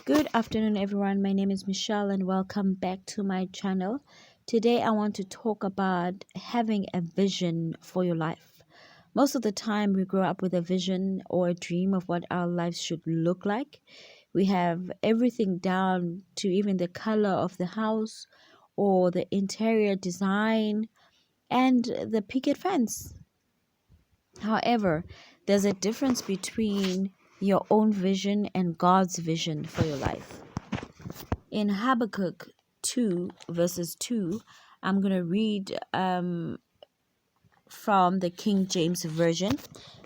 Good afternoon, everyone. My name is Michelle, and welcome back to my channel. Today, I want to talk about having a vision for your life. Most of the time, we grow up with a vision or a dream of what our lives should look like. We have everything down to even the color of the house or the interior design and the picket fence. However, there's a difference between your own vision and God's vision for your life. In Habakkuk 2, verses 2, I'm going to read from the King James Version.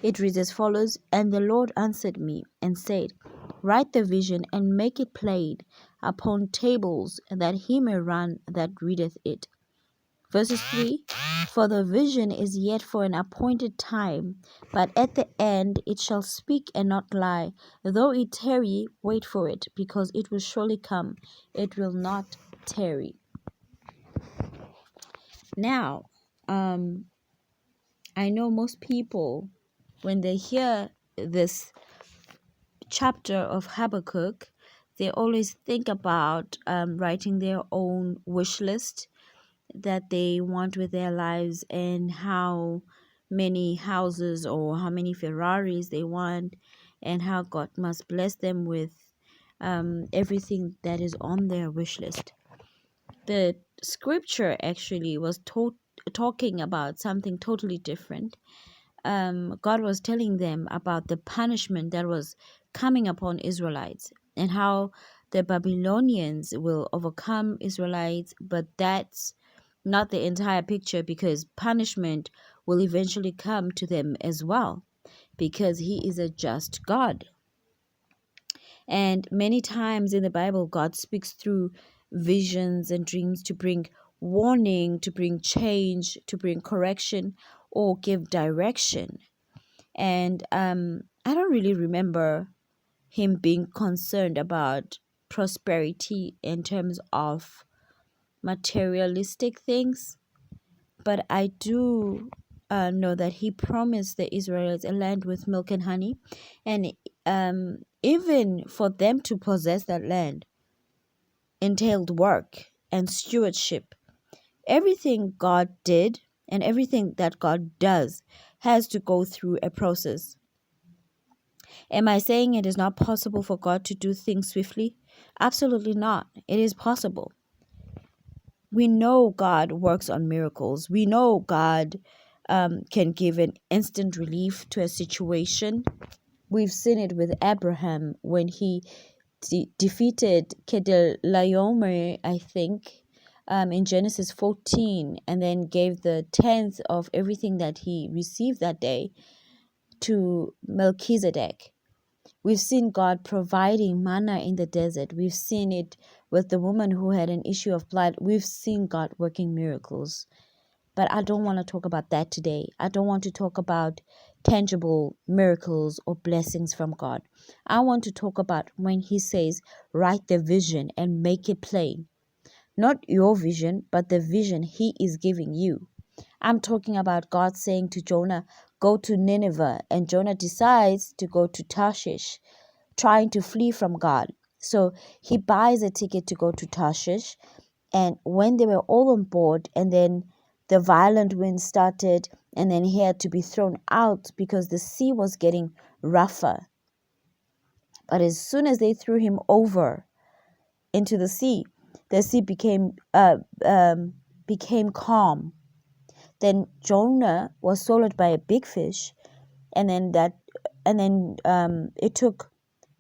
It reads as follows: "And the Lord answered me and said, Write the vision and make it plain upon tables, that he may run that readeth it." Verses 3, "For the vision is yet for an appointed time, but at the end it shall speak and not lie. Though it tarry, wait for it, because it will surely come. It will not tarry." Now, I know most people, when they hear this chapter of Habakkuk, they always think about writing their own wish list that they want with their lives, and how many houses or how many Ferraris they want, and how God must bless them with everything that is on their wish list. The scripture actually was talking about something totally different. God was telling them about the punishment that was coming upon Israelites, and how the Babylonians will overcome Israelites, but that's not the entire picture, because punishment will eventually come to them as well, because he is a just God. And many times in the Bible, God speaks through visions and dreams to bring warning, to bring change, to bring correction, or give direction. And I don't really remember him being concerned about prosperity in terms of materialistic things, but I do know that he promised the Israelites a land with milk and honey, and even for them to possess that land entailed work and stewardship. Everything God did and everything that God does has to go through a process. Am I saying it is not possible for God to do things swiftly? Absolutely not. It is possible. We know God works on miracles. We know God can give an instant relief to a situation. We've seen it with Abraham when he defeated Kedorlaomer, I think, in Genesis 14, and then gave the tenth of everything that he received that day to Melchizedek. We've seen God providing manna in the desert. We've seen it with the woman who had an issue of blood. We've seen God working miracles. But I don't want to talk about that today. I don't want to talk about tangible miracles or blessings from God. I want to talk about when he says, write the vision and make it plain. Not your vision, but the vision he is giving you. I'm talking about God saying to Jonah, go to Nineveh, and Jonah decides to go to Tarshish, trying to flee from God. So he buys a ticket to go to Tarshish, and when they were all on board, and then the violent wind started, and then he had to be thrown out because the sea was getting rougher. But as soon as they threw him over into the sea became calm. Then Jonah was swallowed by a big fish, and then it took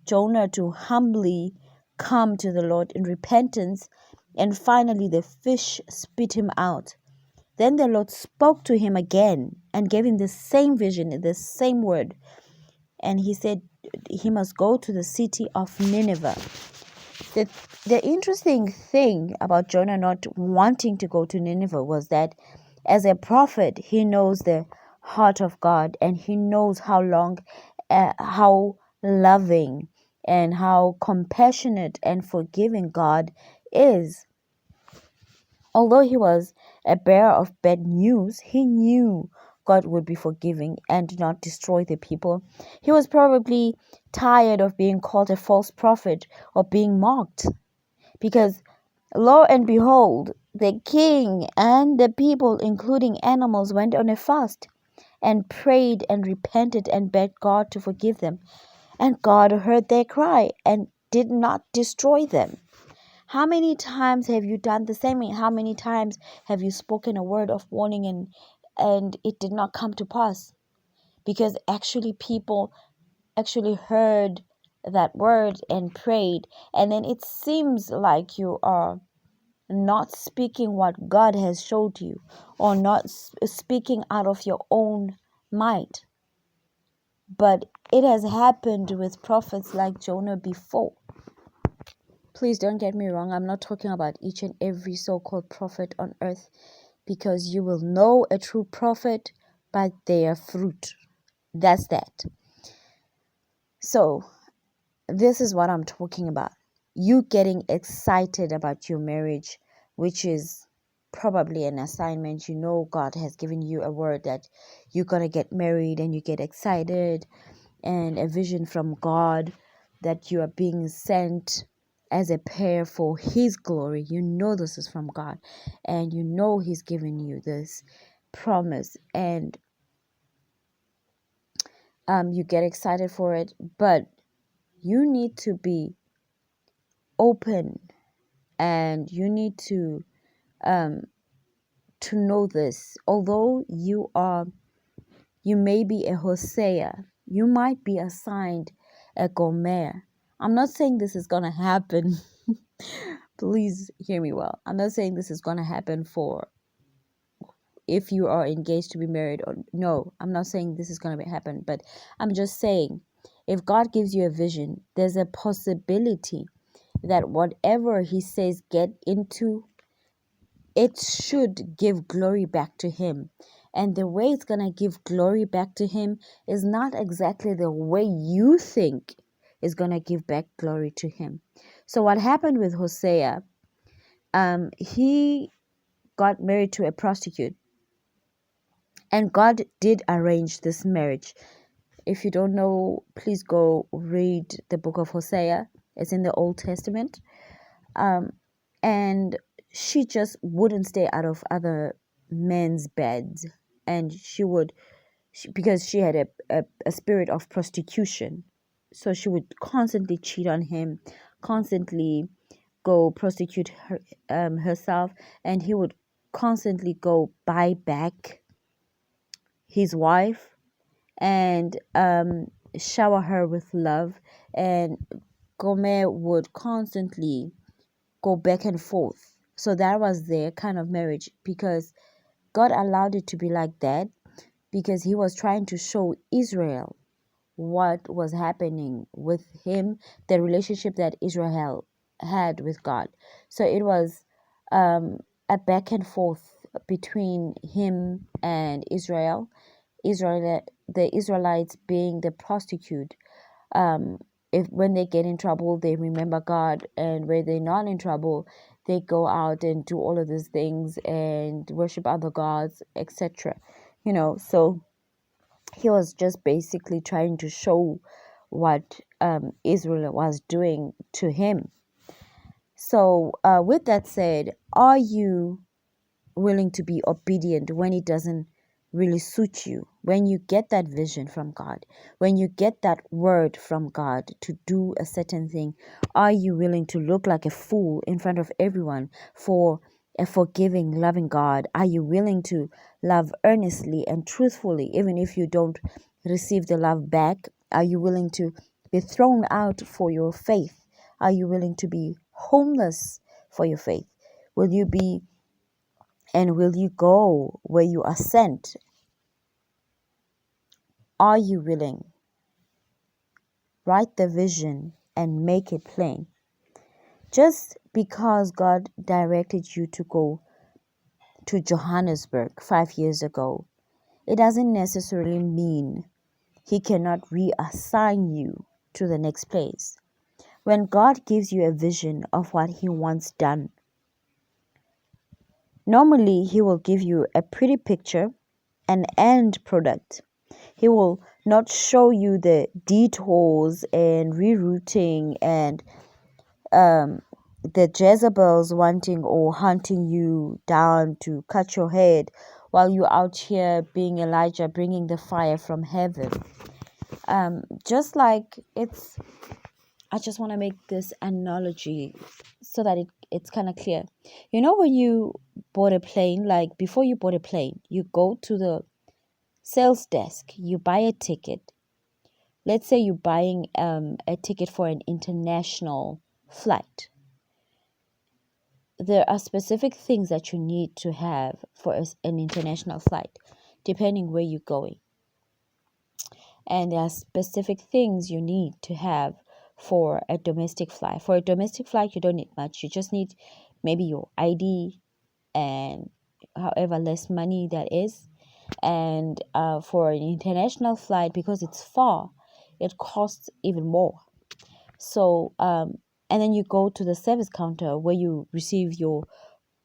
Jonah to humbly come to the Lord in repentance, and finally the fish spit him out. Then the Lord spoke to him again and gave him the same vision, the same word, and he said he must go to the city of Nineveh. The interesting thing about Jonah not wanting to go to Nineveh was that as a prophet, he knows the heart of God, and he knows how loving and how compassionate and forgiving God is. Although he was a bearer of bad news, he knew God would be forgiving and not destroy the people. He was probably tired of being called a false prophet or being mocked, because lo and behold, the king and the people, including animals, went on a fast and prayed and repented and begged God to forgive them. And God heard their cry and did not destroy them. How many times have you done the same? How many times have you spoken a word of warning and it did not come to pass? Because actually people actually heard that word and prayed, and then it seems like you are not speaking what God has showed you, or not speaking out of your own might. But it has happened with prophets like Jonah before. Please don't get me wrong. I'm not talking about each and every so-called prophet on earth, because you will know a true prophet by their fruit. That's that. So this is what I'm talking about. You getting excited about your marriage, which is probably an assignment. You know God has given you a word that you're going to get married, and you get excited, and a vision from God that you are being sent as a pair for His glory. You know this is from God, and you know He's given you this promise, and you get excited for it, but you need to be open, and you need to know this. Although you may be a Hosea, you might be assigned a Gomer. I'm not saying this is gonna happen. Please hear me well. I'm not saying this is gonna happen for if you are engaged to be married, or no. I'm not saying this is gonna happen, but I'm just saying, if God gives you a vision, there's a possibility that whatever He says get into, it should give glory back to Him. And the way it's going to give glory back to Him is not exactly the way you think is going to give back glory to Him. So what happened with Hosea, he got married to a prostitute, and God did arrange this marriage. If you don't know, please go read the book of Hosea. It's in the Old Testament. And she just wouldn't stay out of other men's beds, and because she had a spirit of prostitution, so she would constantly cheat on him, constantly go prostitute herself, and he would constantly go buy back his wife and shower her with love, and Gomer would constantly go back and forth. So that was their kind of marriage, because God allowed it to be like that, because He was trying to show Israel what was happening with Him, the relationship that Israel had with God. So it was a back and forth between Him and Israel. The Israelites being the prostitute, if when they get in trouble, they remember God, and when they're not in trouble, they go out and do all of these things and worship other gods, etc. So He was just basically trying to show what Israel was doing to Him. So with that said, are you willing to be obedient when it doesn't really suit you? When you get that vision from God, when you get that word from God to do a certain thing, are you willing to look like a fool in front of everyone for a forgiving, loving God? Are you willing to love earnestly and truthfully, even if you don't receive the love back? Are you willing to be thrown out for your faith? Are you willing to be homeless for your faith? Will you go where you are sent? Are you willing? Write the vision and make it plain. Just because God directed you to go to Johannesburg 5 years ago, it doesn't necessarily mean He cannot reassign you to the next place. When God gives you a vision of what He wants done, normally He will give you a pretty picture, an end product. He will not show you the detours and rerouting and the Jezebels wanting or hunting you down to cut your head while you're out here being Elijah, bringing the fire from heaven. Just like I just want to make this analogy so that it's kind of clear. You know, when you board a plane, like before you board a plane, you go to the sales desk, you buy a ticket. Let's say you're buying a ticket for an international flight. There are specific things that you need to have for an international flight, depending where you're going. And there are specific things you need to have for a domestic flight. For a domestic flight, you don't need much. You just need maybe your ID and however less money that is. And for an international flight, because it's far, it costs even more. So, and then you go to the service counter where you receive your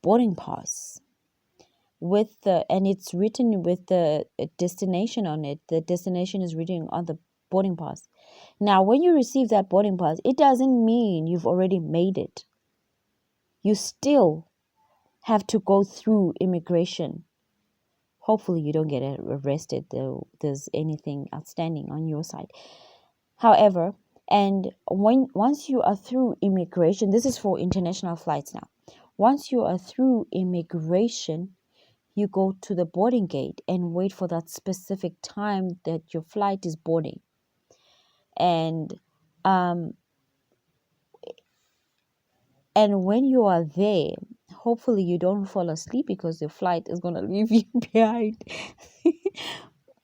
boarding pass and it's written with the destination on it. The destination is written on the boarding pass. Now, when you receive that boarding pass, it doesn't mean you've already made it. You still have to go through immigration. Hopefully you don't get arrested, though there's anything outstanding on your side. However, and once you are through immigration, this is for international flights now. Once you are through immigration, you go to the boarding gate and wait for that specific time that your flight is boarding. And when you are there, hopefully you don't fall asleep because the flight is going to leave you behind.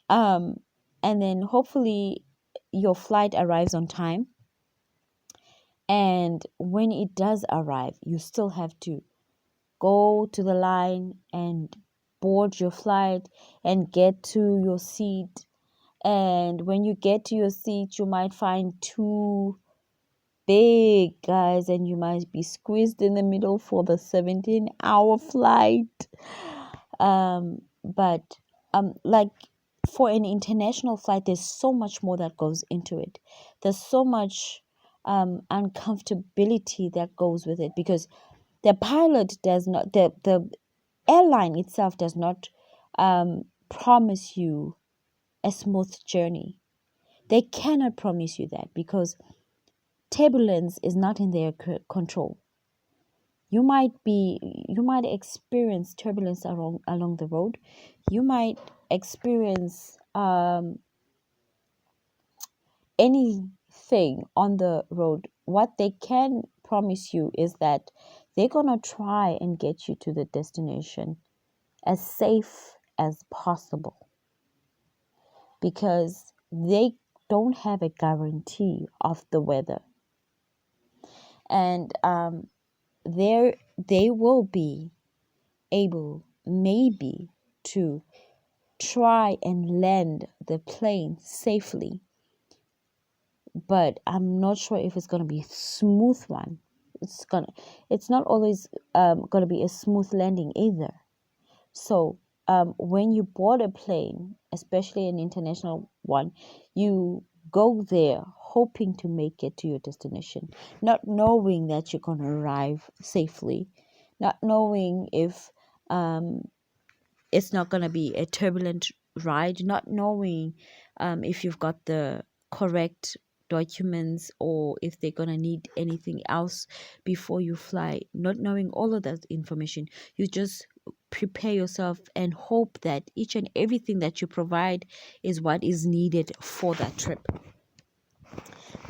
And then hopefully your flight arrives on time. And when it does arrive, you still have to go to the line and board your flight and get to your seat. And when you get to your seat, you might find two big guys and you might be squeezed in the middle for the 17-hour flight. But like for an international flight, there's so much more that goes into it. There's so much uncomfortability that goes with it, because the pilot does not, the airline itself does not promise you a smooth journey. They cannot promise you that, because turbulence is not in their control. You might experience turbulence along the road. You might experience anything on the road. What they can promise you is that they're gonna try and get you to the destination as safe as possible, because they don't have a guarantee of the weather. And they will be able maybe to try and land the plane safely, but I'm not sure if it's going to be a smooth one. It's not always going to be a smooth landing either. So when you board a plane, especially an international one, you go there hoping to make it to your destination, not knowing that you're going to arrive safely, not knowing if it's not going to be a turbulent ride, not knowing if you've got the correct documents or if they're going to need anything else before you fly, not knowing all of that information. You just prepare yourself and hope that each and everything that you provide is what is needed for that trip.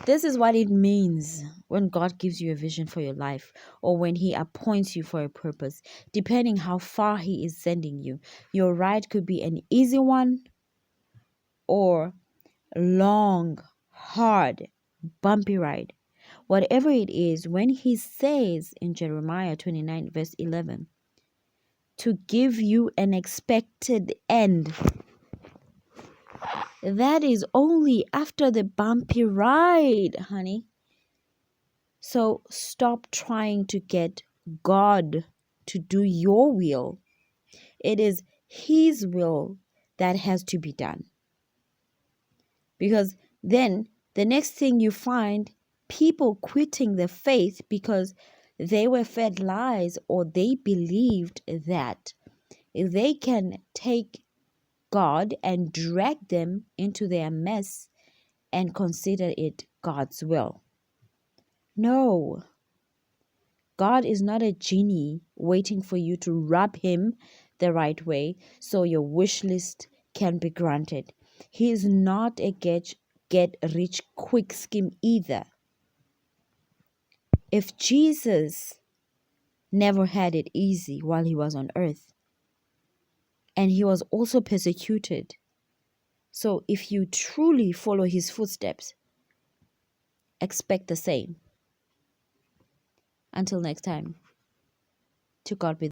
This is what it means when God gives you a vision for your life, or when He appoints you for a purpose, depending how far He is sending you. Your ride could be an easy one or long, hard, bumpy ride. Whatever it is, when He says in Jeremiah 29 verse 11, to give you an expected end, that is only after the bumpy ride, honey. So stop trying to get God to do your will. It is His will that has to be done. Because then the next thing you find, people quitting the faith because they were fed lies, or they believed that they can take God and drag them into their mess and consider it God's will. No, God is not a genie waiting for you to rub him the right way so your wish list can be granted. He is not a get rich quick scheme either. If Jesus never had it easy while he was on earth, and he was also persecuted, so if you truly follow his footsteps, expect the same. Until next time, to God be